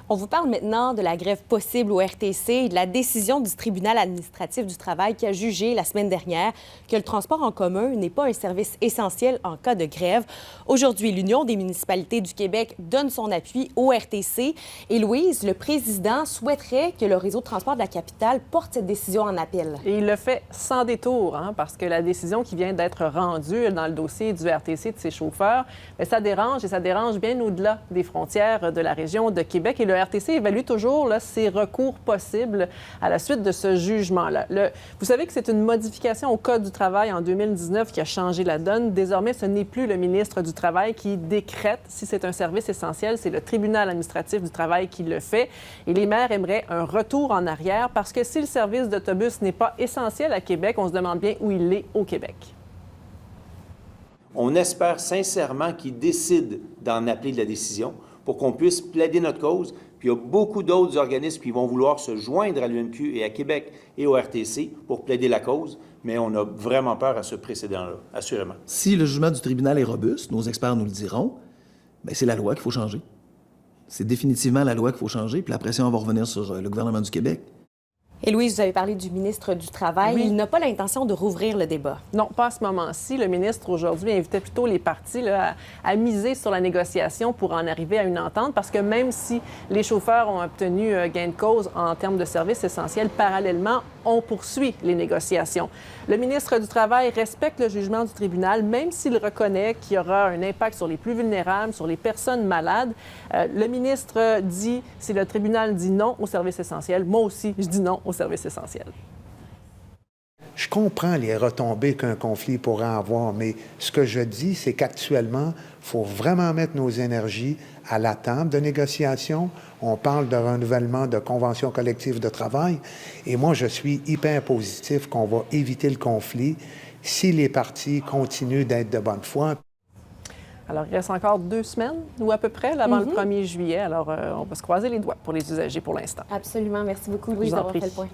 On vous parle maintenant de la grève possible au RTC et de la décision du tribunal administratif du travail qui a jugé la semaine dernière que le transport en commun n'est pas un service essentiel en cas de grève. Aujourd'hui, l'Union des municipalités du Québec donne son appui au RTC. Et Louise, le président souhaiterait que le réseau de transport de la capitale porte cette décision en appel. Et il le fait sans détour, parce que la décision qui vient d'être rendue dans le dossier du RTC de ses chauffeurs, bien, ça dérange et ça dérange bien au-delà des frontières de la région de Québec. Et le RTC évalue toujours ses recours possibles à la suite de ce jugement-là. Vous savez que c'est une modification au Code du travail en 2019 qui a changé la donne. Désormais, ce n'est plus le ministre du Travail qui décrète si c'est un service essentiel, c'est le tribunal administratif du travail qui le fait. Et les maires aimeraient un retour en arrière parce que si le service d'autobus n'est pas essentiel à Québec, on se demande bien où il est au Québec. On espère sincèrement qu'ils décident d'en appeler de la décision pour qu'on puisse plaider notre cause. Puis il y a beaucoup d'autres organismes qui vont vouloir se joindre à l'UMQ et à Québec et au RTC pour plaider la cause, mais on a vraiment peur à ce précédent-là, assurément. Si le jugement du tribunal est robuste, nos experts nous le diront, bien, c'est la loi qu'il faut changer. C'est définitivement la loi qu'il faut changer, puis la pression va revenir sur le gouvernement du Québec. Et Louise, vous avez parlé du ministre du Travail. Oui. Il n'a pas l'intention de rouvrir le débat. Non, pas à ce moment-ci. Le ministre, aujourd'hui, invitait plutôt les partis à miser sur la négociation pour en arriver à une entente, parce que même si les chauffeurs ont obtenu gain de cause en termes de services essentiels, parallèlement, on poursuit les négociations. Le ministre du Travail respecte le jugement du tribunal, même s'il reconnaît qu'il y aura un impact sur les plus vulnérables, sur les personnes malades. Le ministre dit, si le tribunal dit non aux services essentiels, moi aussi, je dis non aux services essentiels. Je comprends les retombées qu'un conflit pourrait avoir, mais ce que je dis, c'est qu'actuellement, il faut vraiment mettre nos énergies à la table de négociation. On parle de renouvellement de conventions collectives de travail. Et moi, je suis hyper positif qu'on va éviter le conflit si les partis continuent d'être de bonne foi. Alors, il reste encore 2 semaines, ou à peu près, là, avant le 1er juillet. Alors, on va se croiser les doigts pour les usagers pour l'instant. Absolument. Merci beaucoup, Louise, d'avoir fait le point.